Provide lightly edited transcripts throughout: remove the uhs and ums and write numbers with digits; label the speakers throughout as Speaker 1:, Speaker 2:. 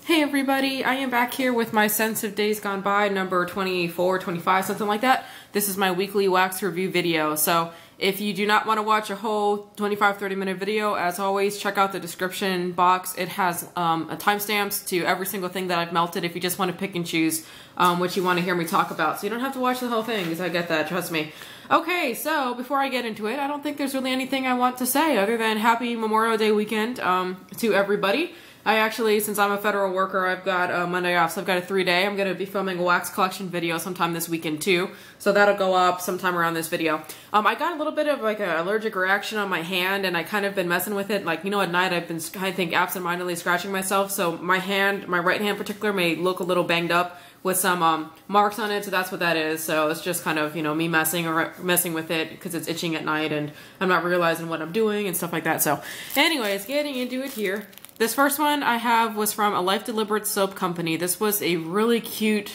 Speaker 1: Hey everybody, I am back here with my Sense of Days Gone By, number 24, 25, something like that. This is my weekly wax review video. So if you do not want to watch a whole 25-30 minute video, as always, check out the description box. It has timestamps to every single thing that I've melted if you just want to pick and choose what you want to hear me talk about. So you don't have to watch the whole thing, because I get that, trust me. Okay, so before I get into it, I don't think there's really anything I want to say other than happy Memorial Day weekend to everybody. I actually, since I'm a federal worker, I've got Monday off, so I've got a 3-day. I'm going to be filming a wax collection video sometime this weekend too, so that'll go up sometime around this video. I got a little bit of like an allergic reaction on my hand, and I kind of been messing with it. Like, you know, at night I've been, I think, absentmindedly scratching myself, so my hand, my right hand in particular, may look a little banged up with some marks on it, so that's what that is. So it's just kind of, you know, me messing with it because it's itching at night and I'm not realizing what I'm doing and stuff like that. So anyways, getting into it here. This first one I have was from a Life Deliberate soap company. This was a really cute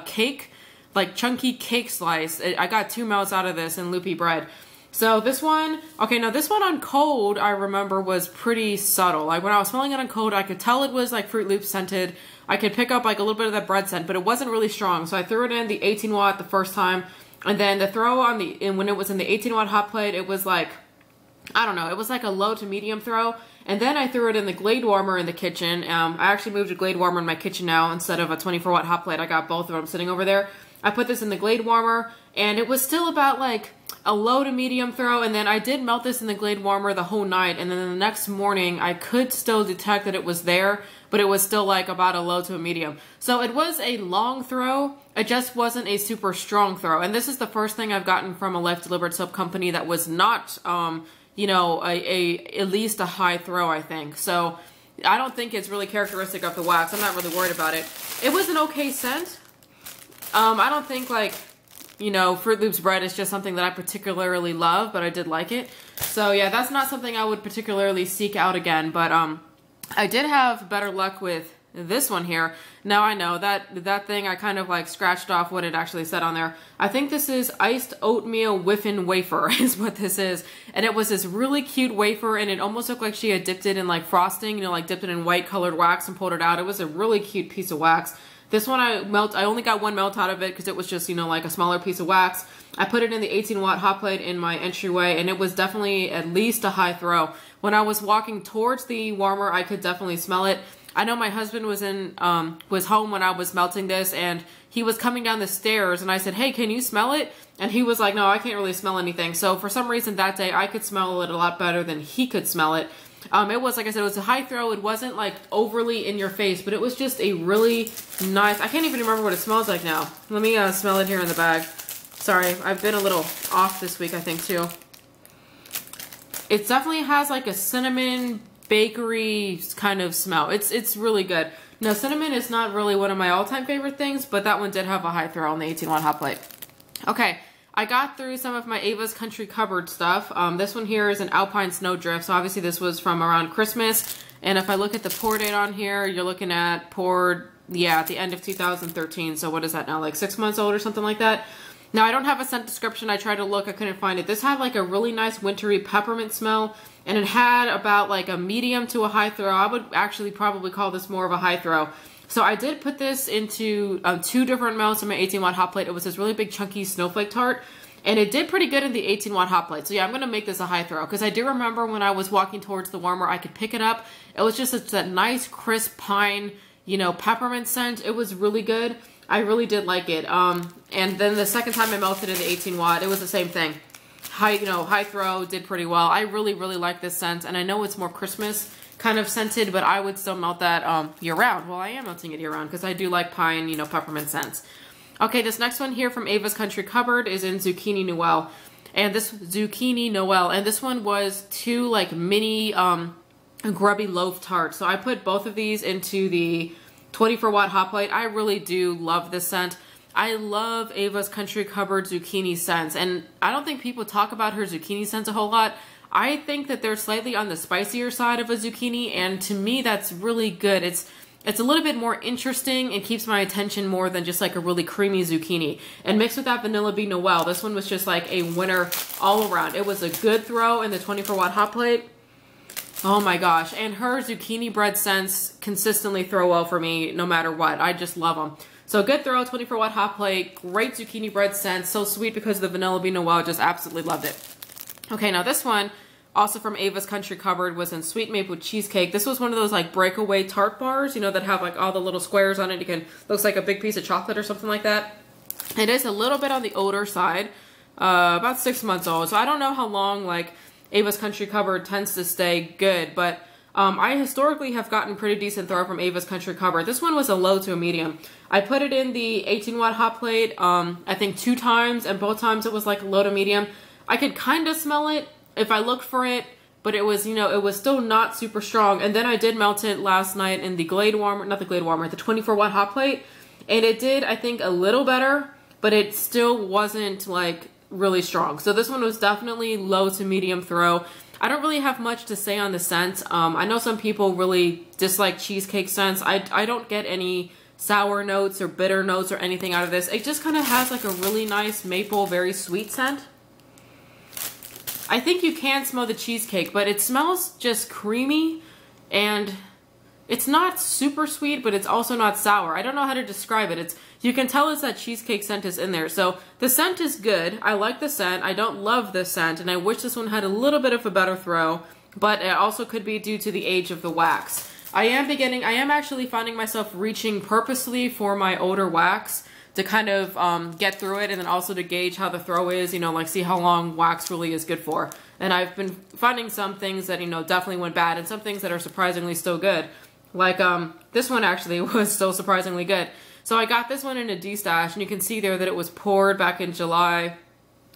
Speaker 1: cake, like chunky cake slice. I got 2 melts out of this in Loopy bread. So this one, okay, now this one on cold, I remember was pretty subtle. Like when I was smelling it on cold, I could tell it was like Fruit Loops scented. I could pick up like a little bit of that bread scent, but it wasn't really strong. So I threw it in the 18 watt the first time, and then the throw on when it was in the 18 watt hot plate, it was like, I don't know, it was like a low to medium throw. And then I threw it in the Glade warmer in the kitchen. I actually moved a Glade warmer in my kitchen now instead of a 24 watt hot plate. I got both of them sitting over there. I put this in the Glade warmer, and it was still about like a low to medium throw, and then I did melt this in the Glade warmer the whole night, and then the next morning I could still detect that it was there, but it was still like about a low to a medium. So it was a long throw, it just wasn't a super strong throw. And this is the first thing I've gotten from a Life Deliberate soap company that was not you know, at least a high throw, I think. So I don't think it's really characteristic of the wax. I'm not really worried about it. It was an okay scent. I don't think, like, you know, Fruit Loops bread is just something that I particularly love, but I did like it. So yeah, that's not something I would particularly seek out again, but I did have better luck with this one here. Now I know that thing, I kind of like scratched off what it actually said on there. I think this is iced oatmeal Whiffin wafer is what this is. And it was this really cute wafer, and it almost looked like she had dipped it in like frosting, you know, like dipped it in white colored wax and pulled it out. It was a really cute piece of wax. This one I only got 1 melt out of it because it was just, you know, like a smaller piece of wax. I put it in the 18 watt hot plate in my entryway, and it was definitely at least a high throw. When I was walking towards the warmer, I could definitely smell it. I know my husband was home when I was melting this, and he was coming down the stairs, and I said, hey, can you smell it? And he was like, no, I can't really smell anything. So for some reason that day, I could smell it a lot better than he could smell it. It was, like I said, it was a high throw. It wasn't like overly in your face, but it was just a really nice, I can't even remember what it smells like now. Let me smell it here in the bag. Sorry, I've been a little off this week, I think, too. It definitely has like a cinnamon bakery kind of smell. It's really good. Now, cinnamon is not really one of my all-time favorite things, but that one did have a high throw on the 18 watt hot plate. Okay, I got through some of my Ava's Country Cupboard stuff. This one here is an Alpine Snowdrift, so obviously this was from around Christmas. And if I look at the pour date on here, you're looking at poured, yeah, at the end of 2013. So what is that now, like 6 months old or something like that? Now, I don't have a scent description. I tried to look, I couldn't find it. This had like a really nice wintry peppermint smell, and it had about like a medium to a high throw. I would actually probably call this more of a high throw. So I did put this into 2 different melts in my 18 watt hot plate. It was this really big chunky snowflake tart, and it did pretty good in the 18 watt hot plate. So yeah, I'm gonna make this a high throw, because I do remember when I was walking towards the warmer, I could pick it up. It was just that nice crisp pine, you know, peppermint scent. It was really good. I really did like it. And then the second time I melted in the 18 watt, it was the same thing. High throw, did pretty well. I really, really like this scent, and I know it's more Christmas kind of scented, but I would still melt that year round. Well, I am melting it year round because I do like pine, you know, peppermint scents. Okay, this next one here from Ava's Country Cupboard is in Zucchini Noel. And this Zucchini Noel, and this one was 2 like mini grubby loaf tarts. So I put both of these into the 24 watt hot plate. I really do love this scent. I love Ava's Country Cupboard zucchini scents, and I don't think people talk about her zucchini scents a whole lot. I think that they're slightly on the spicier side of a zucchini, and to me that's really good. It's a little bit more interesting and keeps my attention more than just like a really creamy zucchini. And mixed with that Vanilla Bean Noel, this one was just like a winner all around. It was a good throw in the 24 watt hot plate. Oh my gosh. And her zucchini bread scents consistently throw well for me no matter what. I just love them. So good throw, 24-watt hot plate, great zucchini bread scent, so sweet because of the vanilla bean Noel, just absolutely loved it. Okay, now this one, also from Ava's Country Cupboard, was in Sweet Maple Cheesecake. This was one of those like breakaway tart bars, you know, that have like all the little squares on it. You can, looks like a big piece of chocolate or something like that. It is a little bit on the older side, about 6 months old. So I don't know how long like Ava's Country Cupboard tends to stay good, but I historically have gotten pretty decent throw from Ava's Country Cupboard. This one was a low to a medium. I put it in the 18-watt hot plate, I think 2 times, and both times it was like low to medium. I could kind of smell it if I looked for it, but it was, you know, it was still not super strong. And then I did melt it last night in the Glade Warmer, not the Glade Warmer, the 24-watt hot plate, and it did, I think, a little better, but it still wasn't like really strong. So this one was definitely low to medium throw. I don't really have much to say on the scent. I know some people really dislike cheesecake scents. I don't get any sour notes or bitter notes or anything out of this. It just kind of has like a really nice maple, very sweet scent. I think you can smell the cheesecake, but it smells just creamy, and it's not super sweet, but it's also not sour. I don't know how to describe it. You can tell it's that cheesecake scent is in there. So the scent is good. I like the scent. I don't love this scent, and I wish this one had a little bit of a better throw, but it also could be due to the age of the wax. I am actually finding myself reaching purposely for my older wax to kind of get through it, and then also to gauge how the throw is, you know, like see how long wax really is good for. And I've been finding some things that, you know, definitely went bad, and some things that are surprisingly still good. Like this one actually was still surprisingly good. So I got this one in a D-stash, and you can see there that it was poured back in July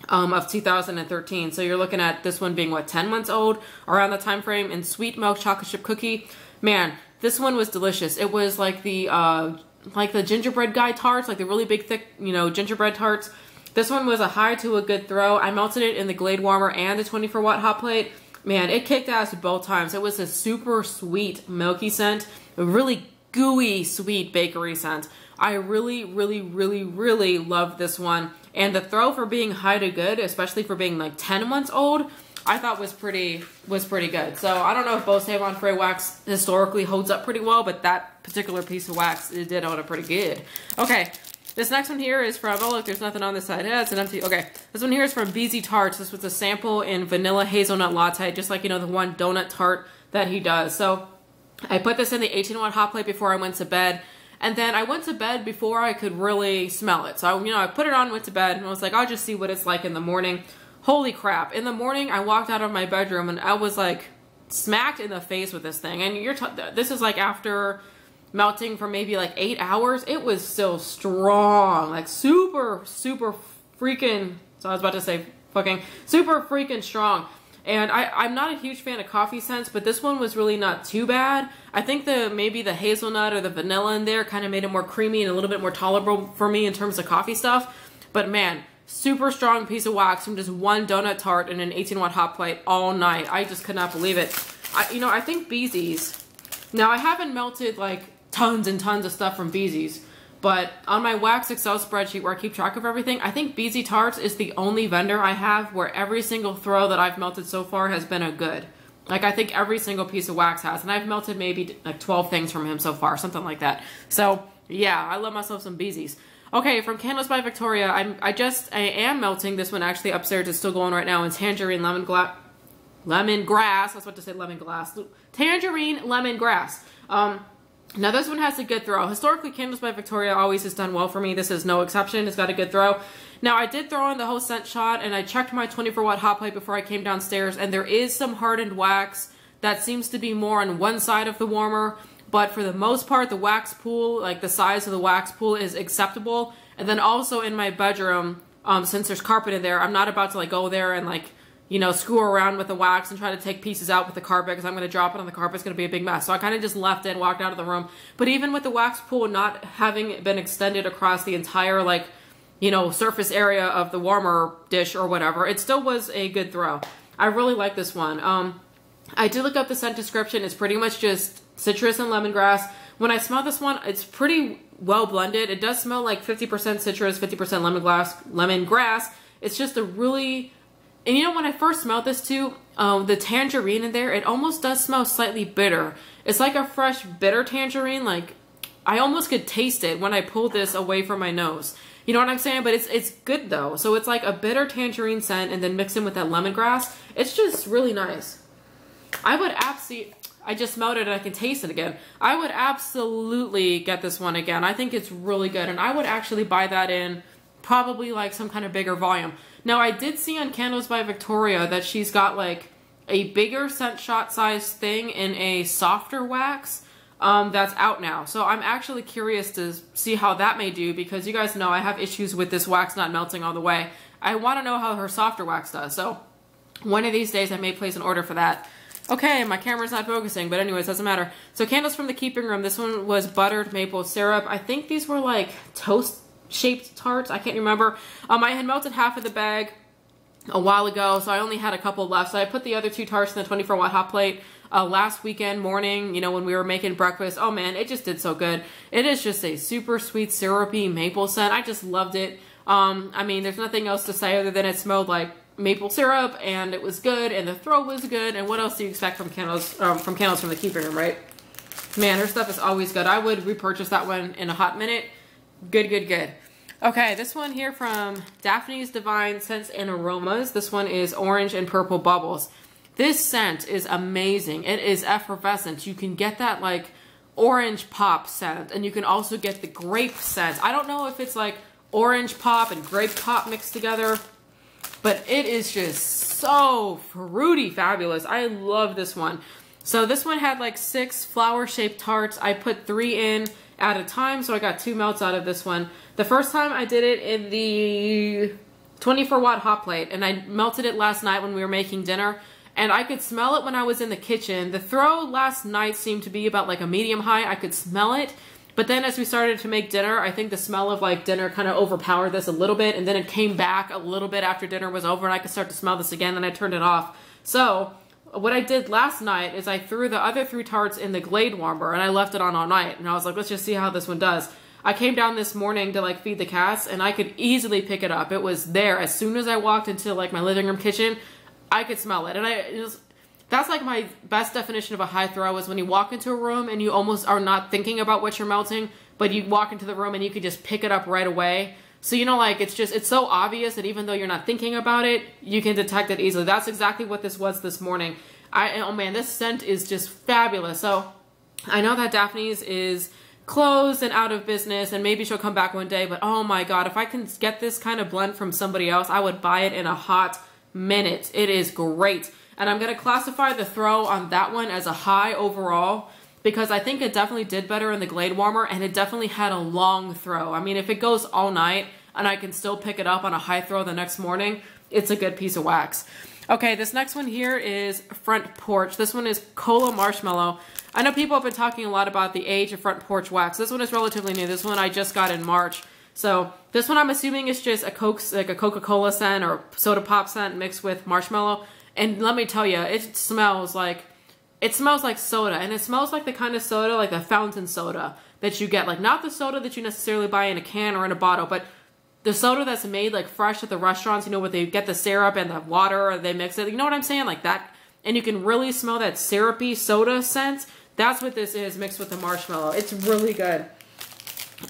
Speaker 1: of 2013. So you're looking at this one being, what, 10 months old around the time frame. And Sweet Milk Chocolate Chip Cookie. Man, this one was delicious. It was like the gingerbread guy tarts, like the really big, thick, you know, gingerbread tarts. This one was a high to a good throw. I melted it in the Glade Warmer and the 24-watt hot plate. Man, it kicked ass both times. It was a super sweet, milky scent. A really gooey, sweet bakery scent. I really, really, really, really loved this one. And the throw for being high to good, especially for being like 10 months old, I thought was pretty good. So I don't know if BeauxSavonsFrais wax historically holds up pretty well, but that particular piece of wax, it did hold up pretty good. Okay, this next one here is from, oh look, there's nothing on this side. Yeah, it's an empty, okay. This one here is from Beezy Tarts. This was a sample in Vanilla Hazelnut Latte, just like, you know, the one donut tart that he does. So I put this in the 18-watt hot plate before I went to bed. And then I went to bed before I could really smell it. So, you know, I put it on, went to bed, and I was like, I'll just see what it's like in the morning. Holy crap. In the morning, I walked out of my bedroom, and I was, like, smacked in the face with this thing. And this is, like, after melting for maybe, like, 8 hours. It was still strong. Like, super, super freaking, so I was about to say fucking, super freaking strong. And I'm not a huge fan of coffee scents, but this one was really not too bad. I think maybe the hazelnut or the vanilla in there kind of made it more creamy and a little bit more tolerable for me in terms of coffee stuff. But man, super strong piece of wax from just one donut tart in an 18-watt hot plate all night. I just could not believe it. You know, I think Beezy's, now I haven't melted like tons and tons of stuff from Beezy's, but on my wax Excel spreadsheet where I keep track of everything, I think Beezy Tarts is the only vendor I have where every single throw that I've melted so far has been a good. Like, I think every single piece of wax has. And I've melted maybe like 12 things from him so far, something like that. So, yeah, I love myself some Beezy's. Okay, from Candles by Victoria, I am melting this one actually upstairs. It's still going right now. In Tangerine Lemongrass. I was about to say lemongrass. Tangerine Lemongrass. Now this one has a good throw. Historically, Candles by Victoria always has done well for me. This is no exception. It's got a good throw. Now I did throw in the whole scent shot, and I checked my 24-watt hot plate before I came downstairs, and there is some hardened wax that seems to be more on one side of the warmer, but for the most part, the wax pool, like the size of the wax pool, is acceptable. And then also in my bedroom, since there's carpet in there, I'm not about to like go there and like, you know, screw around with the wax and try to take pieces out with the carpet because I'm going to drop it on the carpet. It's going to be a big mess. So I kind of just left it and walked out of the room. But even with the wax pool not having been extended across the entire, like, you know, surface area of the warmer dish or whatever, it still was a good throw. I really like this one. I did look up the scent description. It's pretty much just citrus and lemongrass. When I smell this one, it's pretty well blended. It does smell like 50% citrus, 50% lemongrass. It's just a really And you know, when I first smelled this too, the tangerine in there, it almost does smell slightly bitter. It's like a fresh bitter tangerine. Like, I almost could taste it when I pulled this away from my nose. You know what I'm saying? But it's good though. So it's like a bitter tangerine scent and then mixed in with that lemongrass. It's just really nice. I would absolutely, I just smelled it and I can taste it again. I would absolutely get this one again. I think it's really good. And I would actually buy that in probably like some kind of bigger volume. Now I did see on Candles by Victoria that she's got like a bigger scent shot size thing in a softer wax. That's out now. So I'm actually curious to see how that may do, because you guys know I have issues with this wax not melting all the way. I want to know how her softer wax does. So one of these days I may place an order for that. Okay, my camera's not focusing, but anyways, doesn't matter. So Candles from the Keeping Room. This one was buttered maple syrup. I think these were like toast shaped tarts. I can't remember. I had melted half of the bag a while ago, so I only had a couple left. So I put the other 2 tarts in the 24-watt hot plate last weekend morning, you know, when we were making breakfast. Oh man, it just did so good. It is just a super sweet syrupy maple scent. I just loved it. I mean, there's nothing else to say other than it smelled like maple syrup and it was good and the throw was good. And what else do you expect from Candles from the Keeping Room, right? Man, her stuff is always good. I would repurchase that one in a hot minute. Good, good, good. Okay, this one here from Daphne's Divine Scents and Aromas. This one is Orange and Purple Bubbles. This scent is amazing. It is effervescent. You can get that like orange pop scent, and you can also get the grape scent. I don't know if it's like orange pop and grape pop mixed together, but it is just so fruity fabulous. I love this one. So this one had like 6 flower-shaped tarts. I put 3 in at a time, so I got 2 melts out of this one. The first time I did it in the 24-watt hot plate, and I melted it last night when we were making dinner. And I could smell it when I was in the kitchen. The throw last night seemed to be about like a medium high. I could smell it. But then as we started to make dinner, I think the smell of like dinner kind of overpowered this a little bit. And then it came back a little bit after dinner was over and I could start to smell this again, and I turned it off. So what I did last night is I threw the other 3 tarts in the Glade warmer and I left it on all night. And I was like, let's just see how this one does. I came down this morning to like feed the cats and I could easily pick it up. It was there. As soon as I walked into like my living room kitchen, I could smell it. And that's like my best definition of a high throw, is when you walk into a room and you almost are not thinking about what you're melting, but you walk into the room and you can just pick it up right away. So, you know, like it's so obvious that even though you're not thinking about it, you can detect it easily. That's exactly what this was this morning. Oh man, this scent is just fabulous. So I know that Daphne's is closed and out of business and maybe she'll come back one day, but oh my God, if I can get this kind of blend from somebody else, I would buy it in a hot minute. It is great. And I'm going to classify the throw on that one as a high overall, because I think it definitely did better in the Glade warmer and it definitely had a long throw. I mean, if it goes all night and I can still pick it up on a high throw the next morning, it's a good piece of wax. Okay, this next one here is Front Porch. This one is Cola Marshmallow. I know people have been talking a lot about the age of Front Porch wax. This one is relatively new. This one I just got in March. So this one I'm assuming is just a Coca-Cola scent or soda pop scent mixed with marshmallow. And let me tell you, it smells like soda, and it smells like the kind of soda, like the fountain soda that you get. Like not the soda that you necessarily buy in a can or in a bottle, but the soda that's made like fresh at the restaurants, you know, where they get the syrup and the water and they mix it. You know what I'm saying? Like that. And you can really smell that syrupy soda scent. That's what this is mixed with the marshmallow. It's really good.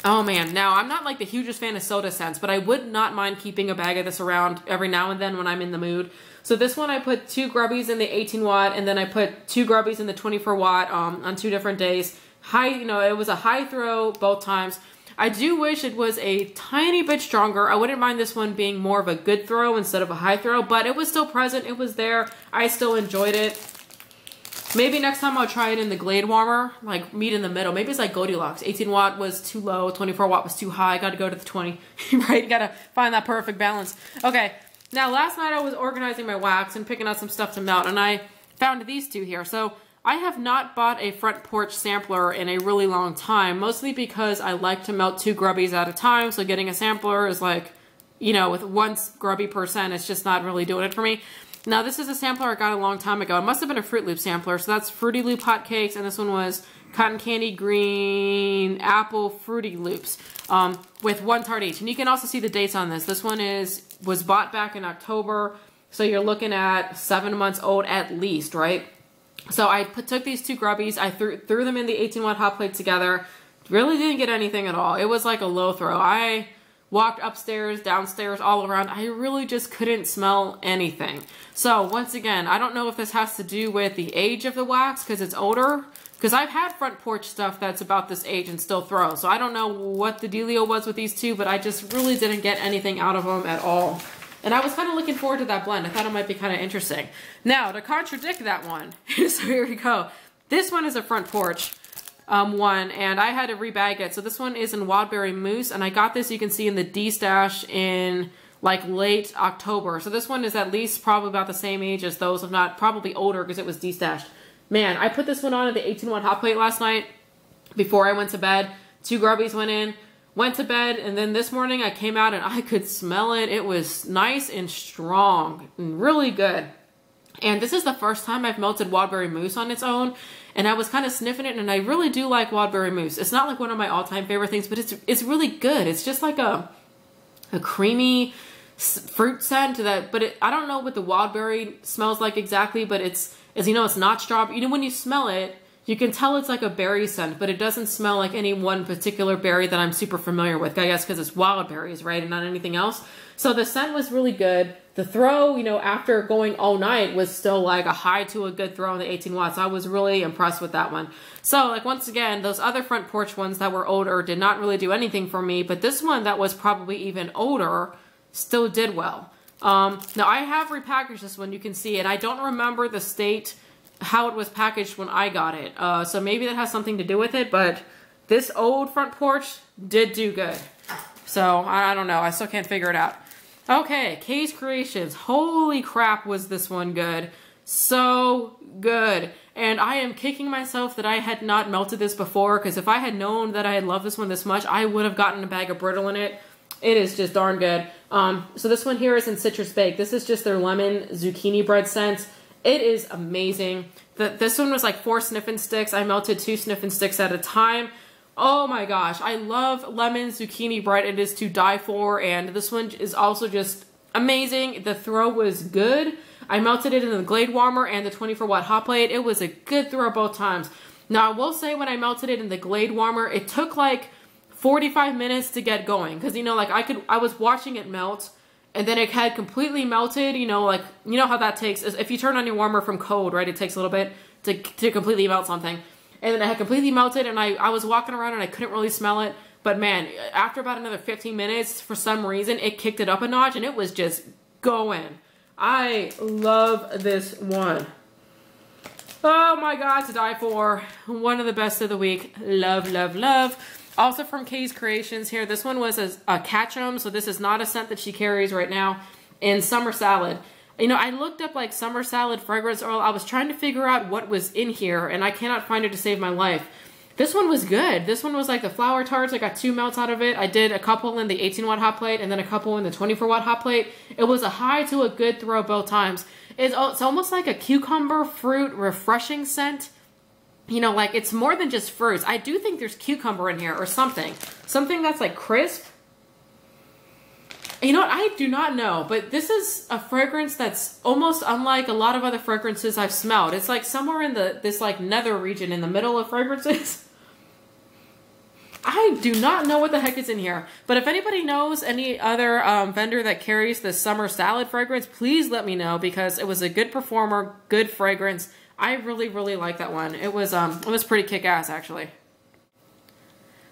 Speaker 1: Oh man, now I'm not like the hugest fan of soda scents, but I would not mind keeping a bag of this around every now and then when I'm in the mood. So this one I put 2 grubbies in the 18 watt and then I put 2 grubbies in the 24 watt on 2 different days. High, you know, it was a high throw both times. I do wish it was a tiny bit stronger. I wouldn't mind this one being more of a good throw instead of a high throw, but it was still present. It was there. I still enjoyed it. Maybe next time I'll try it in the Glade warmer, like meet in the middle. Maybe it's like Goldilocks. 18 watt was too low, 24 watt was too high. Got to go to the 20, right? You got to find that perfect balance. Okay, now last night I was organizing my wax and picking out some stuff to melt, and I found these 2 here. So I have not bought a Front Porch sampler in a really long time, mostly because I like to melt 2 grubbies at a time. So getting a sampler is like, you know, with 1 grubby per cent, it's just not really doing it for me. Now this is a sampler I got a long time ago. It must have been a Fruit Loop sampler. So that's Fruity Loop Hot Cakes, and this one was Cotton Candy Green Apple Fruity Loops with 1 tart each. And you can also see the dates on this. This one was bought back in October. So you're looking at 7 months old at least, right? So I took these two grubbies, I threw them in the 18-watt hot plate together. Really didn't get anything at all. It was like a low throw. I walked upstairs, downstairs, all around. I really just couldn't smell anything. So once again, I don't know if this has to do with the age of the wax because it's older. Because I've had front porch stuff that's about this age and still throw. So I don't know what the dealio was with these two, but I just really didn't get anything out of them at all. And I was kind of looking forward to that blend. I thought it might be kind of interesting. Now, to contradict that one, so here we go. This one is a front porch one, and I had to rebag it. So this one is in Wildberry Mousse, and I got this, you can see, in the D-stash in like late October. So this one is at least probably about the same age as those, if not probably older because it was D-stashed. Man, I put this one on at the 18-watt hot plate last night before I went to bed. 2 grubbies went in, went to bed, and then this morning I came out and I could smell it. It was nice and strong and really good. And this is the first time I've melted Wildberry Mousse on its own, and I was kind of sniffing it, and I really do like Wildberry Mousse. It's not like one of my all-time favorite things, but it's really good. It's just like a creamy fruit scent that, but I don't know what the Wildberry smells like exactly, but as you know, it's not strawberry. You know, when you smell it, you can tell it's like a berry scent, but it doesn't smell like any one particular berry that I'm super familiar with. I guess because it's wild berries, right, and not anything else. So the scent was really good. The throw, you know, after going all night was still like a high to a good throw in the 18 watts. I was really impressed with that one. So like once again, those other front porch ones that were older did not really do anything for me, but this one that was probably even older still did well. Now I have repackaged this one, you can see it. I don't remember the state, how it was packaged when I got it. So maybe that has something to do with it, but this old front porch did do good. So I don't know, I still can't figure it out. Okay, Kay's Kreations. Holy crap, was this one good. So good. And I am kicking myself that I had not melted this before, because if I had known that I had loved this one this much, I would have gotten a bag of brittle in it. It is just darn good. So this one here is in Citrus Bake. This is just their lemon zucchini bread scent. It is amazing. This one was like 4 sniffing sticks. I melted 2 sniffing sticks at a time. Oh my gosh, I love lemon zucchini bread. It is to die for, and this one is also just amazing. The throw was good. I melted it in the Glade warmer and the 24-watt hot plate. It was a good throw both times. Now I will say when I melted it in the Glade warmer, it took like 45 minutes to get going, because you know, like I was watching it melt, and then it had completely melted. You know, like, you know how that takes, if you turn on your warmer from cold, right, it takes a little bit to completely melt something. And then it had completely melted, and I was walking around and I couldn't really smell it, but man, after about another 15 minutes, for some reason it kicked it up a notch and it was just going. I love this one. Oh my god, to die for. One of the best of the week. Love, love, love. Also from Kay's Kreations here, this one was a Ketchum, so this is not a scent that she carries right now, in Summer Salad. You know, I looked up like Summer Salad fragrance oil. I was trying to figure out what was in here, and I cannot find it to save my life. This one was good. This one was like the flower tarts. I got 2 melts out of it. I did a couple in the 18-watt hot plate and then a couple in the 24-watt hot plate. It was a high to a good throw both times. It's almost like a cucumber fruit refreshing scent. You know, like it's more than just fruits. I do think there's cucumber in here or something. Something that's like crisp. You know what? I do not know, but this is a fragrance that's almost unlike a lot of other fragrances I've smelled. It's like somewhere in this like nether region in the middle of fragrances. I do not know what the heck is in here, but if anybody knows any other vendor that carries the Summer Salad fragrance, please let me know, because it was a good performer, good fragrance. I really, really like that one. It was pretty kick-ass, actually.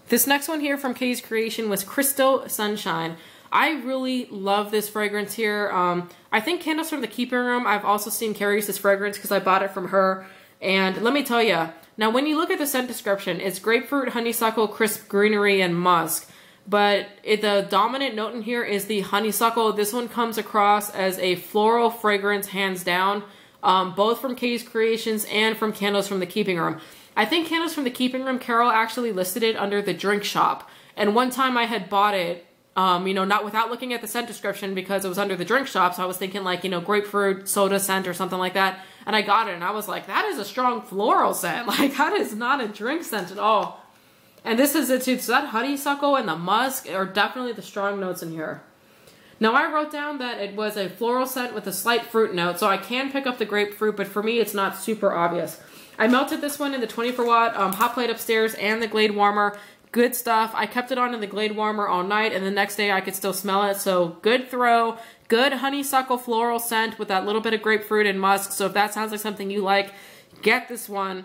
Speaker 1: This next one here from Kay's Kreation was Crystal Sunshine. I really love this fragrance here. I think Candles from the Keeping Room, I've also seen carries this fragrance because I bought it from her. And let me tell you, now when you look at the scent description, it's grapefruit, honeysuckle, crisp greenery, and musk. But the dominant note in here is the honeysuckle. This one comes across as a floral fragrance, hands down, both from Kay's Kreations and from Candles from the Keeping Room. I think Candles from the Keeping Room, Carol actually listed it under the drink shop. And one time I had bought it, you know, not without looking at the scent description because it was under the drink shop. So I was thinking like, you know, grapefruit soda scent or something like that. And I got it and I was like, that is a strong floral scent. Like, that is not a drink scent at all. And this is it too. So that honeysuckle and the musk are definitely the strong notes in here. Now I wrote down that it was a floral scent with a slight fruit note, so I can pick up the grapefruit, but for me it's not super obvious. I melted this one in the 24-watt hot plate upstairs and the Glade warmer. Good stuff. I kept it on in the Glade warmer all night, and the next day I could still smell it, so good throw. Good honeysuckle floral scent with that little bit of grapefruit and musk, so if that sounds like something you like, get this one.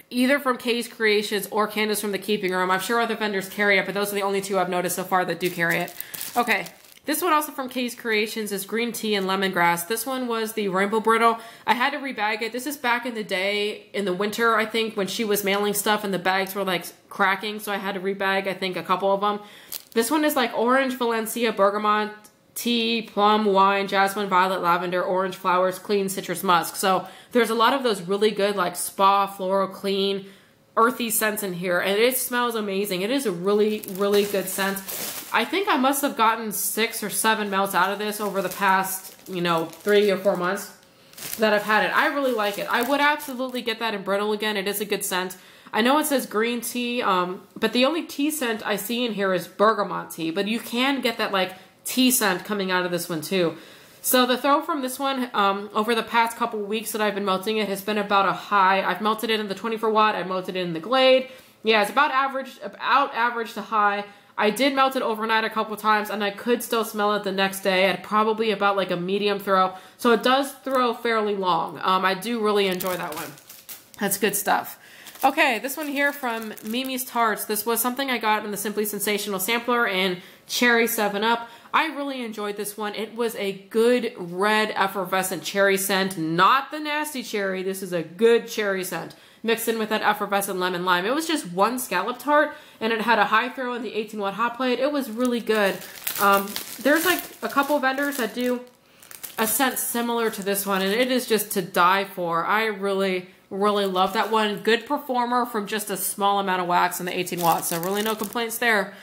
Speaker 1: Either from Kay's Kreations or Candace from the Keeping Room. I'm sure other vendors carry it, but those are the only two I've noticed so far that do carry it. Okay. This one also from Kay's Kreations is green tea and lemongrass. This one was the rainbow brittle. I had to rebag it. This is back in the day, in the winter, I think, when she was mailing stuff and the bags were like cracking. So I had to rebag, I think, a couple of them. This one is like orange, Valencia, bergamot, tea, plum, wine, jasmine, violet, lavender, orange flowers, clean citrus musk. So there's a lot of those really good like spa, floral, clean, earthy scents in here, and it smells amazing. It is a really, really good scent. I think I must have gotten 6 or 7 melts out of this over the past, you know, 3 or 4 months that I've had it. I really like it. I would absolutely get that in brittle again. It is a good scent. I know it says green tea, but the only tea scent I see in here is bergamot tea, but you can get that like tea scent coming out of this one too. So the throw from this one, over the past couple weeks that I've been melting it, has been about a high. I've melted it in the 24-watt. I've melted it in the Glade. Yeah, it's about average to high. I did melt it overnight a couple times, and I could still smell it the next day at probably about like a medium throw. So it does throw fairly long. I do really enjoy that one. That's good stuff. Okay, this one here from Mimi's Tarts. This was something I got in the Simply Sensational Sampler in Cherry 7-Up. I really enjoyed this one. It was a good red effervescent cherry scent, not the nasty cherry. This is a good cherry scent mixed in with that effervescent lemon lime. It was just one scallop tart, and it had a high throw in the 18-watt hot plate. It was really good. There's like a couple vendors that do a scent similar to this one, and it is just to die for. I really, really love that one. Good performer from just a small amount of wax in the 18 watts, so really no complaints there.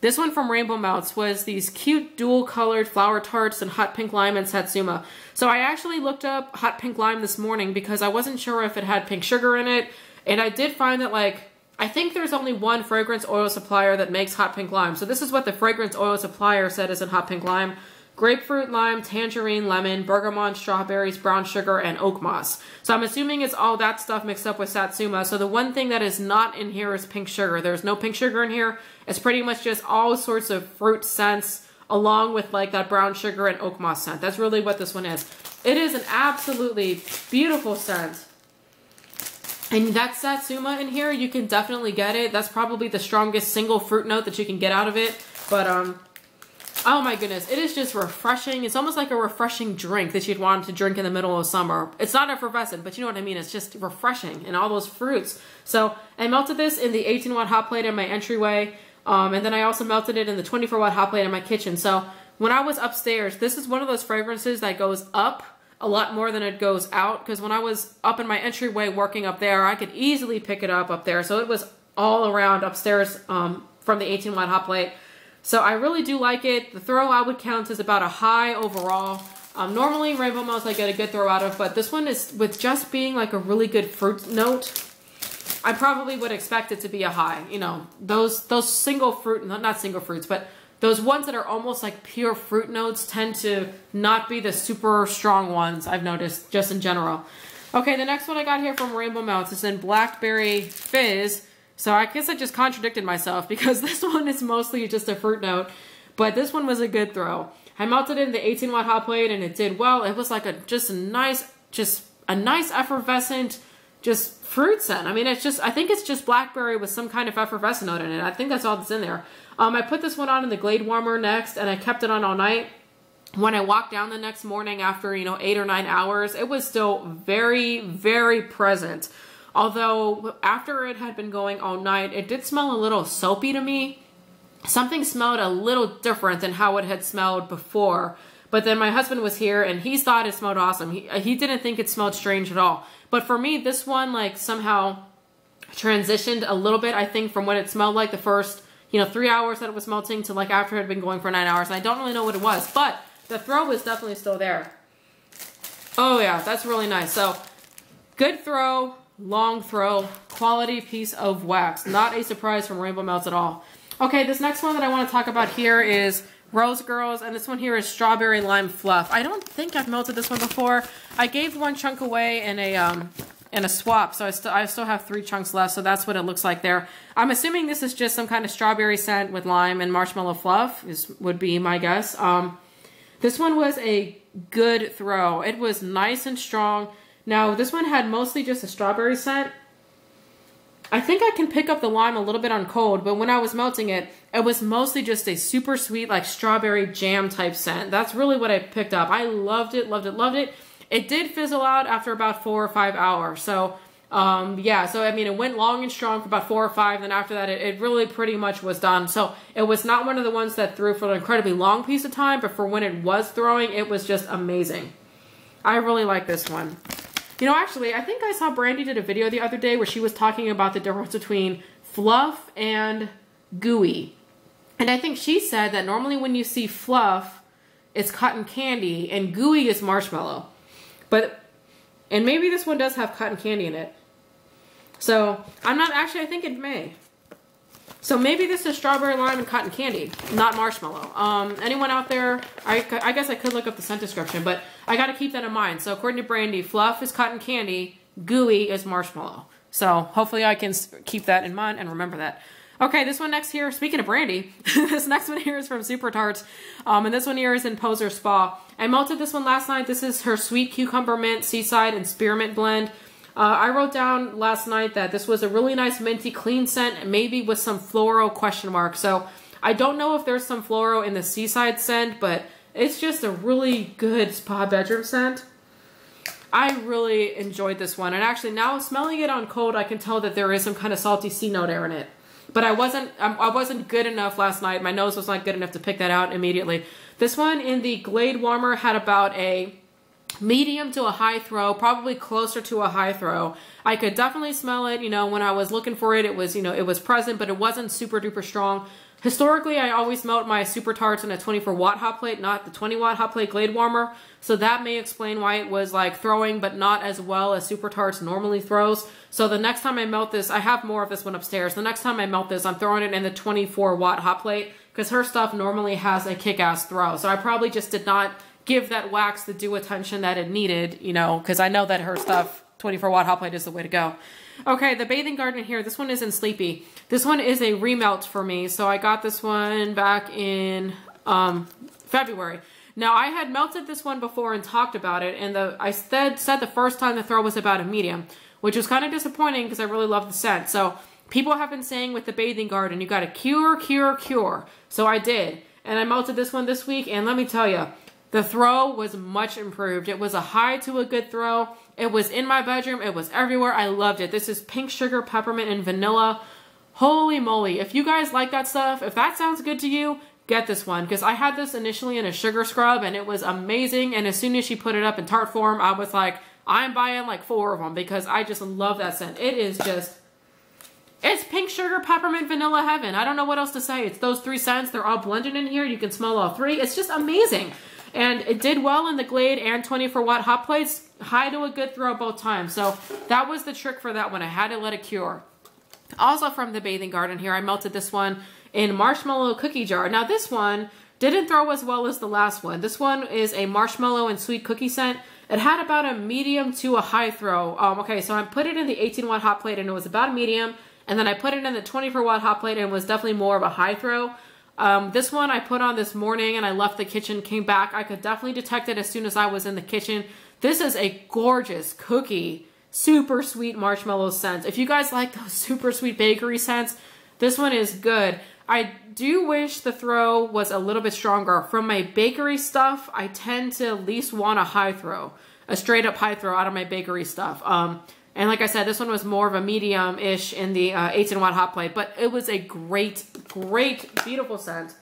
Speaker 1: This one from Rainbow Melts was these cute dual-colored flower tarts and hot pink lime and Satsuma. So I actually looked up hot pink lime this morning because I wasn't sure if it had pink sugar in it. And I did find that, like, I think there's only one fragrance oil supplier that makes hot pink lime. So this is what the fragrance oil supplier said is in hot pink lime. Grapefruit, lime, tangerine, lemon, bergamot, strawberries, brown sugar, and oak moss. So I'm assuming it's all that stuff mixed up with Satsuma. So the one thing that is not in here is pink sugar. There's no pink sugar in here. It's pretty much just all sorts of fruit scents along with like that brown sugar and oak moss scent. That's really what this one is. It is an absolutely beautiful scent. And that Satsuma in here, you can definitely get it. That's probably the strongest single fruit note that you can get out of it. But, oh my goodness, it is just refreshing. It's almost like a refreshing drink that you'd want to drink in the middle of summer. It's not effervescent, but you know what I mean. It's just refreshing and all those fruits. So I melted this in the 18-watt hot plate in my entryway. And then I also melted it in the 24-watt hot plate in my kitchen. So when I was upstairs, this is one of those fragrances that goes up a lot more than it goes out. Because when I was up in my entryway working up there, I could easily pick it up there. So it was all around upstairs from the 18-watt hot plate. So I really do like it. The throw I would count as about a high overall. Normally Rainbow Melts I get a good throw out of, but this one is with just being like a really good fruit note. I probably would expect it to be a high. You know, those single fruit, not single fruits, but those ones that are almost like pure fruit notes tend to not be the super strong ones I've noticed just in general. Okay, the next one I got here from Rainbow Melts is in Blackberry Fizz. So I guess I just contradicted myself because this one is mostly just a fruit note, but this one was a good throw. I melted it in the 18-watt hot plate and it did well. It was like a nice effervescent, just fruit scent. I mean, it's just, I think it's just blackberry with some kind of effervescent note in it. I think that's all that's in there. I put this one on in the Glade warmer next, and I kept it on all night. When I walked down the next morning after, you know, 8 or 9 hours, it was still very, very present. Although after it had been going all night, it did smell a little soapy to me. Something smelled a little different than how it had smelled before. But then my husband was here and he thought it smelled awesome. He didn't think it smelled strange at all. But for me, this one like somehow transitioned a little bit, I think, from what it smelled like the first, you know, 3 hours that it was melting to like after it had been going for 9 hours. And I don't really know what it was, but the throw was definitely still there. Oh yeah, that's really nice. So good throw, long throw, quality piece of wax. Not a surprise from Rainbow Melts at all. Okay, this next one that I want to talk about here is Rosegirls, and this one here is Strawberry Lime Fluff. I don't think I've melted this one before. I gave one chunk away in a swap, so I still have 3 chunks left, so that's what it looks like there. I'm assuming this is just some kind of strawberry scent with lime and marshmallow fluff, would be my guess. This one was a good throw. It was nice and strong. Now, this one had mostly just a strawberry scent. I think I can pick up the lime a little bit on cold, but when I was melting it, it was mostly just a super sweet, like strawberry jam type scent. That's really what I picked up. I loved it, loved it, loved it. It did fizzle out after about 4 or 5 hours. So, yeah, so I mean, it went long and strong for about 4 or 5. Then after that, it really pretty much was done. So it was not one of the ones that threw for an incredibly long piece of time, but for when it was throwing, it was just amazing. I really like this one. You know, actually, I think I saw Brandy did a video the other day where she was talking about the difference between fluff and gooey. And I think she said that normally when you see fluff, it's cotton candy and gooey is marshmallow. And maybe this one does have cotton candy in it. So, I'm not, actually, I think it may. So maybe this is strawberry lime and cotton candy, not marshmallow. Anyone out there, I guess I could look up the scent description, but I got to keep that in mind. So according to Brandy, fluff is cotton candy, gooey is marshmallow. So hopefully I can keep that in mind and remember that. Okay, this one next here, speaking of Brandy, this next one here is from Super Tarts, and this one here is in Poser Spa. I melted this one last night. This is her Sweet Cucumber Mint Seaside and Spearmint Blend. I wrote down last night that this was a really nice minty clean scent, maybe with some floral question mark. So I don't know if there's some floral in the Seaside scent, but it's just a really good spa bedroom scent. I really enjoyed this one, and actually now smelling it on cold, I can tell that there is some kind of salty sea note air in it. But I wasn't good enough last night. My nose was not good enough to pick that out immediately. This one in the Glade Warmer had about a medium to a high throw, probably closer to a high throw. I could definitely smell it, you know, when I was looking for it, it was, you know, it was present, but it wasn't super duper strong. Historically, I always melt my Super Tarts in a 24 watt hot plate, not the 20 watt hot plate Glade Warmer. So that may explain why it was like throwing, but not as well as Super Tarts normally throws. So the next time I melt this, I have more of this one upstairs. The next time I melt this, I'm throwing it in the 24 watt hot plate because her stuff normally has a kick-ass throw. So I probably just did not give that wax the due attention that it needed, you know, because I know that her stuff, 24 watt hot plate is the way to go. Okay, the Bathing Garden here, this one is in Sleepy. This one is a remelt for me, so I got this one back in February. Now, I had melted this one before and talked about it, and I said the first time the throw was about a medium, which was kind of disappointing because I really love the scent. So people have been saying with the Bathing Garden, you got to cure, cure, cure. So I did, and I melted this one this week, and let me tell you, the throw was much improved. It was a high to a good throw. It was in my bedroom. It was everywhere. I loved it. This is pink sugar, peppermint, and vanilla. Holy moly. If you guys like that stuff, if that sounds good to you, get this one. Because I had this initially in a sugar scrub, and it was amazing. And as soon as she put it up in tart form, I was like, I'm buying like 4 of them because I just love that scent. It is just, it's pink sugar, peppermint, vanilla heaven. I don't know what else to say. It's those 3 scents. They're all blended in here. You can smell all 3. It's just amazing. And it did well in the Glade and 24 watt hot plates. High to a good throw both times. So that was the trick for that one. I had to let it cure. Also from the Bathing Garden here, I melted this one in Marshmallow Cookie Jar. Now this one didn't throw as well as the last one. This one is a marshmallow and sweet cookie scent. It had about a medium to a high throw. Okay, so I put it in the 18 watt hot plate and it was about a medium. And then I put it in the 24 watt hot plate and it was definitely more of a high throw. This one I put on this morning and I left the kitchen, came back. I could definitely detect it as soon as I was in the kitchen. This is a gorgeous cookie, super sweet marshmallow scent. If you guys like those super sweet bakery scents, this one is good. I do wish the throw was a little bit stronger. From my bakery stuff, I tend to at least want a high throw, a straight up high throw out of my bakery stuff. And like I said, this one was more of a medium-ish in the 18 watt hot plate, but it was a great, great, beautiful scent.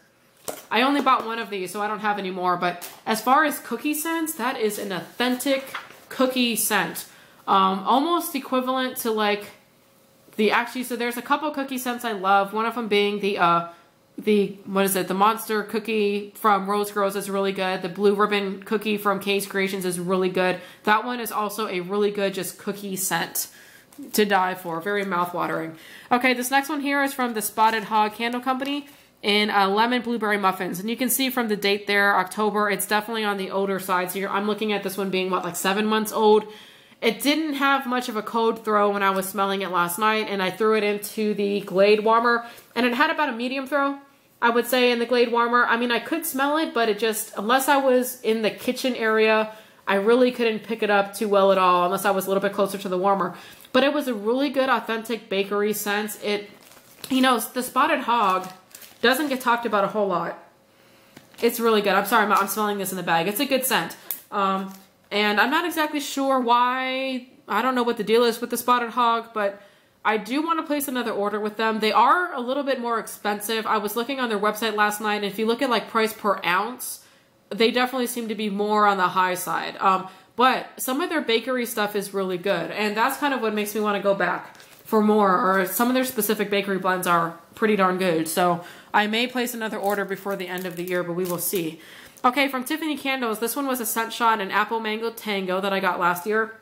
Speaker 1: I only bought one of these, so I don't have any more, but as far as cookie scents, that is an authentic cookie scent. Almost equivalent to like so there's a couple cookie scents I love. One of them being the monster cookie from Rosegirls is really good. The blue ribbon cookie from Kreations is really good. That one is also a really good just cookie scent to die for. Very mouth-watering. Okay, this next one here is from the Spotted Hog Candle Company. in lemon blueberry muffins. And you can see from the date there, October, it's definitely on the older side. So I'm looking at this one being, what, like 7 months old. It didn't have much of a cold throw when I was smelling it last night, and I threw it into the Glade warmer, and it had about a medium throw, I would say, in the Glade warmer. I mean, I could smell it, but it just, unless I was in the kitchen area, I really couldn't pick it up too well at all, unless I was a little bit closer to the warmer. But it was a really good, authentic bakery scent. It, you know, the Spotted Hog doesn't get talked about a whole lot. It's really good. I'm sorry, I'm smelling this in the bag. It's a good scent. And I'm not exactly sure why. I don't know what the deal is with the Spotted Hog, but I do want to place another order with them. They are a little bit more expensive. I was looking on their website last night, and if you look at like price per ounce, they definitely seem to be more on the high side. But some of their bakery stuff is really good, and that's kind of what makes me want to go back for more, or some of their specific bakery blends are pretty darn good. So I may place another order before the end of the year, but we will see. Okay, from Tiffany Candles, this one was a Scent Shot and Apple Mango Tango that I got last year.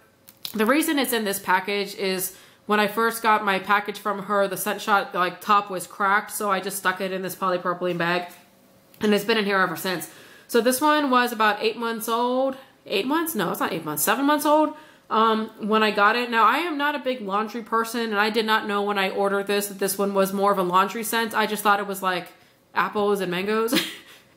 Speaker 1: The reason it's in this package is when I first got my package from her, the Scent Shot like top was cracked, so I just stuck it in this polypropylene bag, and it's been in here ever since. So this one was about 8 months old. 8 months? No, it's not 8 months. 7 months old when I got it. Now, I am not a big laundry person, and I did not know when I ordered this that this one was more of a laundry scent. I just thought it was like apples and mangoes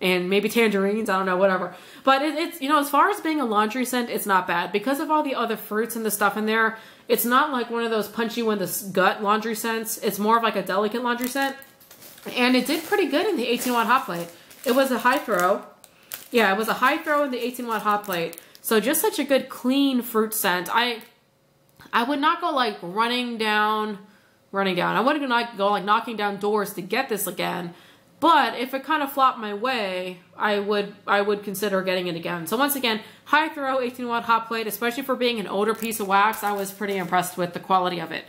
Speaker 1: and maybe tangerines. I don't know, whatever. But it's, you know, as far as being a laundry scent, it's not bad. Because of all the other fruits and the stuff in there, it's not like one of those punchy when the gut laundry scents. It's more of like a delicate laundry scent. And it did pretty good in the 18-watt hot plate. It was a high throw. Yeah, it was a high throw in the 18-watt hot plate. So just such a good clean fruit scent. I would not go like running down. I wouldn't not go like knocking down doors to get this again. But if it kind of flopped my way, I would consider getting it again. So once again, high throw 18-watt hot plate, especially for being an older piece of wax, I was pretty impressed with the quality of it.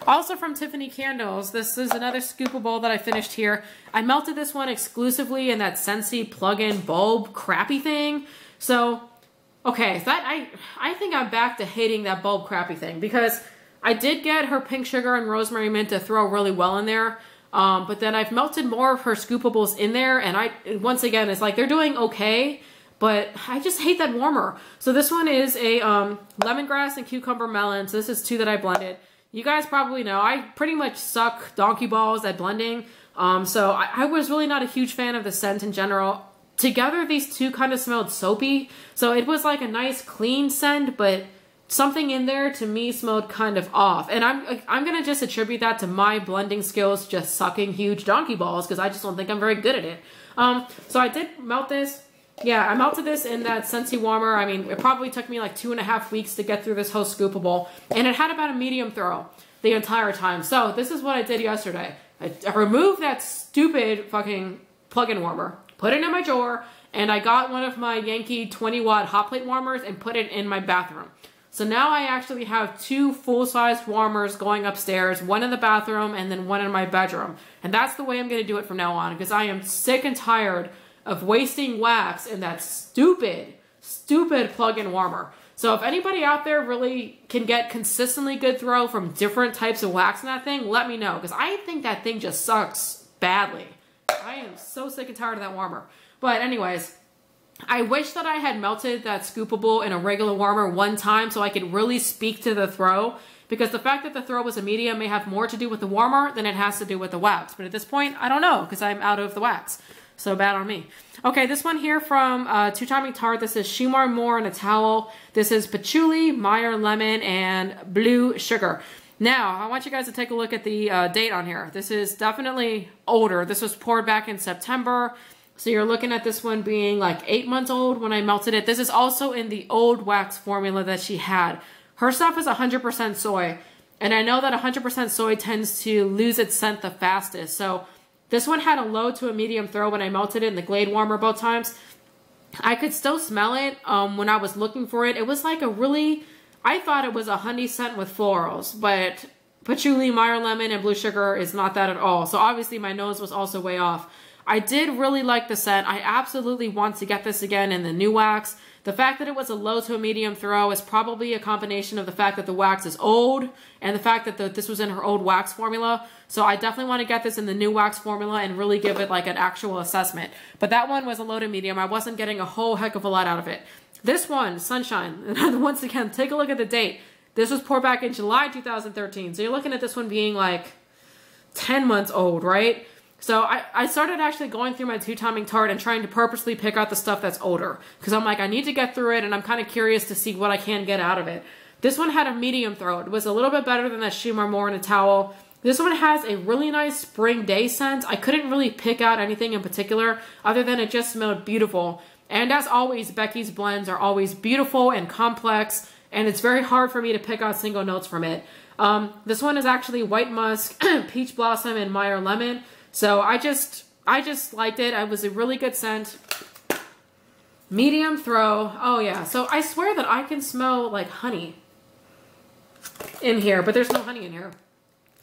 Speaker 1: Also from Tiffany Candles, this is another scoopable that I finished here. I melted this one exclusively in that Scentsy plug-in bulb crappy thing. So, okay, that I think I'm back to hating that bulb crappy thing, because I did get her pink sugar and rosemary mint to throw really well in there. But then I've melted more of her scoopables in there, and once again, it's like they're doing okay, but I just hate that warmer. So this one is a lemongrass and cucumber melon. So this is 2 that I blended. You guys probably know I pretty much suck donkey balls at blending. So I was really not a huge fan of the scent in general. Together, these 2 kind of smelled soapy. So it was like a nice clean scent, but something in there to me smelled kind of off. And I'm going to just attribute that to my blending skills just sucking huge donkey balls, because I just don't think I'm very good at it. So I did melt this. Yeah, I melted this in that Scentsy warmer. I mean, it probably took me like 2.5 weeks to get through this whole scoopable. And it had about a medium throw the entire time. So this is what I did yesterday. I removed that stupid fucking plug-in warmer, put it in my drawer, and I got one of my Yankee 20-watt hot plate warmers and put it in my bathroom. So now I actually have 2 full-sized warmers going upstairs, one in the bathroom and then one in my bedroom. And that's the way I'm going to do it from now on, because I am sick and tired of wasting wax in that stupid plug-in warmer. So if anybody out there really can get consistently good throw from different types of wax in that thing, let me know, because I think that thing just sucks badly. I am so sick and tired of that warmer. But anyways, I wish that I had melted that scoopable in a regular warmer one time so I could really speak to the throw, because the fact that the throw was a medium may have more to do with the warmer than it has to do with the wax. But at this point, I don't know, because I'm out of the wax. So bad on me. Okay, this one here from Two Timing Tart. This is Shumar Moore in a towel. This is patchouli, Meyer lemon, and blue sugar. Now, I want you guys to take a look at the date on here. This is definitely older. This was poured back in September. So you're looking at this one being like 8 months old when I melted it. This is also in the old wax formula that she had. Her stuff is 100% soy. And I know that 100% soy tends to lose its scent the fastest. So this one had a low to a medium throw when I melted it in the Glade warmer both times. I could still smell it when I was looking for it. It was like a really, I thought it was a honey scent with florals, but patchouli, Meyer lemon, and blue sugar is not that at all. So obviously my nose was also way off. I did really like the scent. I absolutely want to get this again in the new wax. The fact that it was a low to a medium throw is probably a combination of the fact that the wax is old and the fact that this was in her old wax formula. So I definitely want to get this in the new wax formula and really give it like an actual assessment. But that one was a low to medium. I wasn't getting a whole heck of a lot out of it. This one, Sunshine, once again, take a look at the date. This was poured back in July 2013. So you're looking at this one being like 10 months old, right? So I started actually going through my two-timing tart and trying to purposely pick out the stuff that's older. Because I'm like, I need to get through it and I'm kind of curious to see what I can get out of it. This one had a medium throw. It was a little bit better than that Shimmer More in a Towel. This one has a really nice spring day scent. I couldn't really pick out anything in particular other than it just smelled beautiful. And as always, Becky's blends are always beautiful and complex. And it's very hard for me to pick out single notes from it. This one is actually White Musk, Peach Blossom, and Meyer Lemon. So I just liked it. It was a really good scent. Medium throw. Oh yeah. So I swear that I can smell like honey in here, but there's no honey in here.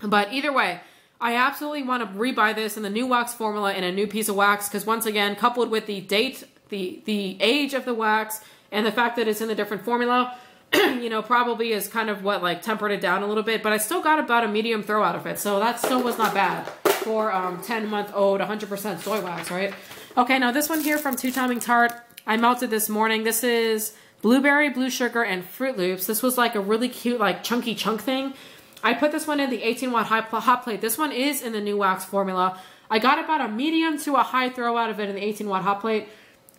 Speaker 1: But either way, I absolutely want to rebuy this in the new wax formula in a new piece of wax because once again, coupled with the date, the age of the wax, and the fact that it's in a different formula, you know, probably is kind of what like tempered it down a little bit. But I still got about a medium throw out of it, so that still was not bad for 10-month-old 100% soy wax, right? Okay, now this one here from Two Timing Tart, I melted this morning. This is Blueberry, Blue Sugar, and Fruit Loops. This was like a really cute, like chunky chunk thing. I put this one in the 18-watt hot plate. This one is in the new wax formula. I got about a medium to a high throw out of it in the 18-watt hot plate.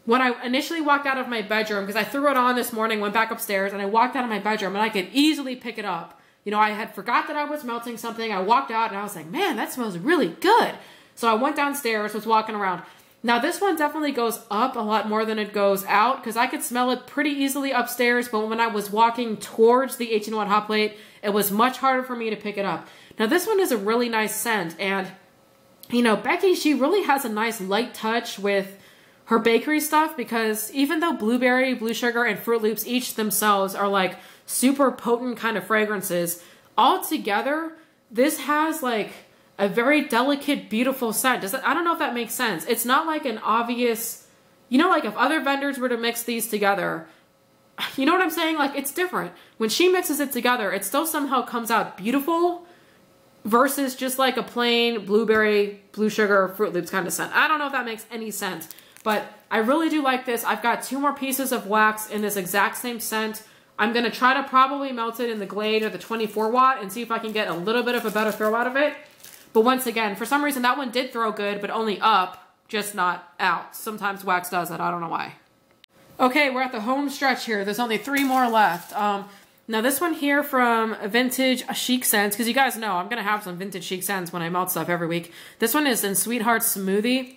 Speaker 1: When I initially walked out of my bedroom, because I threw it on this morning, went back upstairs, and I walked out of my bedroom, and I could easily pick it up. You know, I had forgot that I was melting something. I walked out, and I was like, man, that smells really good. So I went downstairs, was walking around. Now, this one definitely goes up a lot more than it goes out, because I could smell it pretty easily upstairs, but when I was walking towards the 18-watt hot plate, it was much harder for me to pick it up. Now, this one is a really nice scent, and, you know, Becky, she really has a nice light touch with her bakery stuff, because even though Blueberry, Blue Sugar, and Fruit Loops each themselves are like super potent kind of fragrances, all together, this has like a very delicate, beautiful scent. I don't know if that makes sense. It's not like an obvious, you know, like if other vendors were to mix these together, you know what I'm saying? Like it's different. When she mixes it together, it still somehow comes out beautiful versus just like a plain Blueberry, Blue Sugar, Fruit Loops kind of scent. I don't know if that makes any sense. But I really do like this. I've got 2 more pieces of wax in this exact same scent. I'm going to try to probably melt it in the Glade or the 24 watt and see if I can get a little bit of a better throw out of it. But once again, for some reason that one did throw good, but only up, just not out. Sometimes wax does that. I don't know why. Okay, we're at the home stretch here. There's only 3 more left. Now this one here from Vintage Chic Scents, because you guys know I'm going to have some Vintage Chic Scents when I melt stuff every week. This one is in Sweetheart Smoothie.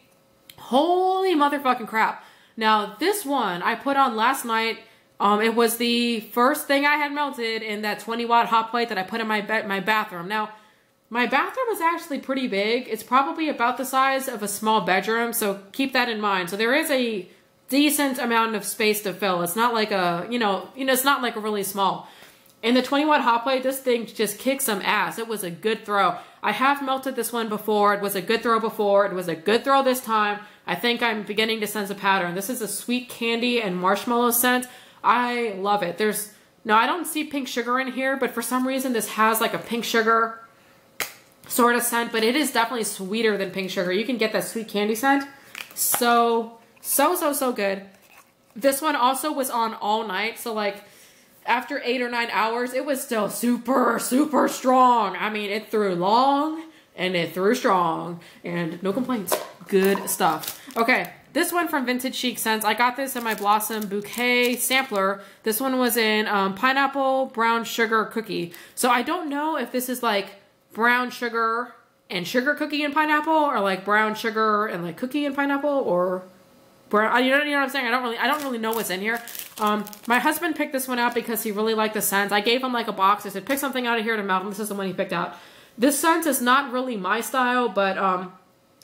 Speaker 1: Holy motherfucking crap. Now, this one I put on last night. It was the first thing I had melted in that 20-watt hot plate that I put in my bathroom. Now, my bathroom is actually pretty big. It's probably about the size of a small bedroom, so keep that in mind. So there is a decent amount of space to fill. It's not like a, you know, it's not like a really small. In the 20-watt hot plate, this thing just kicked some ass. It was a good throw. I have melted this one before. It was a good throw before. It was a good throw this time. I think I'm beginning to sense a pattern. This is a sweet candy and marshmallow scent. I love it. No, I don't see pink sugar in here, but for some reason this has like a pink sugar sort of scent, but it is definitely sweeter than pink sugar. You can get that sweet candy scent. So good. This one also was on all night. So like after 8 or 9 hours, it was still super, super strong. I mean, it threw long and it threw strong and no complaints. Good stuff. Okay, this one from Vintage Chic Scents. I got this in my Blossom Bouquet sampler. This one was in Pineapple Brown Sugar Cookie. So I don't know if this is like brown sugar and sugar cookie and pineapple, or like brown sugar and like cookie and pineapple, or brown, you know what I'm saying? I don't really know what's in here. My husband picked this one out because he really liked the scent. I gave him like a box. I said, pick something out of here to melt, and this is the one he picked out. This scent is not really my style, but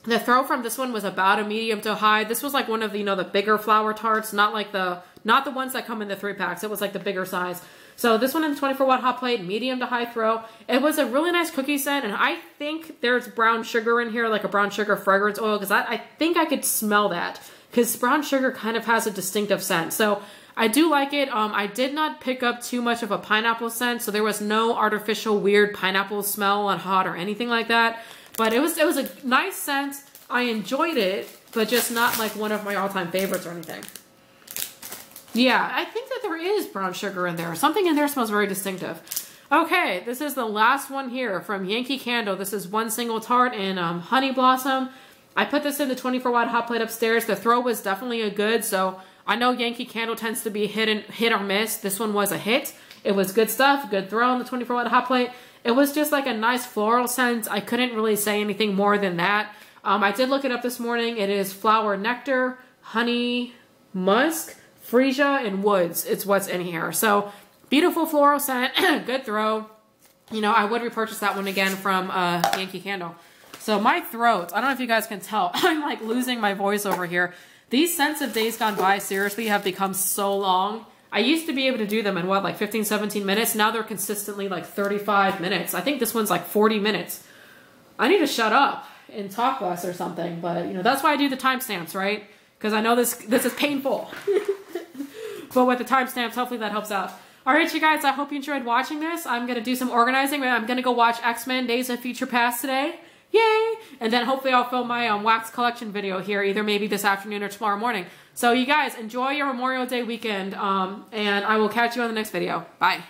Speaker 1: the throw from this one was about a medium to high. This was like one of the, you know, the bigger flower tarts, not the ones that come in the 3-packs. It was like the bigger size. So this one in the 24 watt hot plate, medium to high throw. It was a really nice cookie scent, and I think there's brown sugar in here, like a brown sugar fragrance oil, because I think I could smell that, because brown sugar kind of has a distinctive scent. So I do like it. I did not pick up too much of a pineapple scent, so there was no artificial weird pineapple smell on hot or anything like that. But it was a nice scent. I enjoyed it, but just not like one of my all-time favorites or anything. Yeah, I think that there is brown sugar in there. Something in there smells very distinctive. Okay, this is the last one here from Yankee Candle. This is one single tart in Honey Blossom. I put this in the 24 watt hot plate upstairs. The throw was definitely a good, so I know Yankee Candle tends to be hit or miss. This one was a hit. It was good stuff, good throw on the 24 watt hot plate. It was just like a nice floral scent. I couldn't really say anything more than that. I did look it up this morning. It is flower nectar, honey, musk, freesia, and woods. It's what's in here. So beautiful floral scent, good throw. You know, I would repurchase that one again from Yankee Candle. So my throat, I don't know if you guys can tell, I'm like losing my voice over here. These scents of Days Gone By seriously have become so long. I used to be able to do them in what, like 15, 17 minutes? Now they're consistently like 35 minutes. I think this one's like 40 minutes. I need to shut up and talk less or something, but you know, that's why I do the timestamps, right? Because I know this is painful. But with the timestamps, hopefully that helps out. All right, you guys, I hope you enjoyed watching this. I'm going to do some organizing. I'm going to go watch X-Men Days of Future Past today. Yay! And then hopefully I'll film my wax collection video here, either maybe this afternoon or tomorrow morning. So you guys, enjoy your Memorial Day weekend, and I will catch you on the next video. Bye.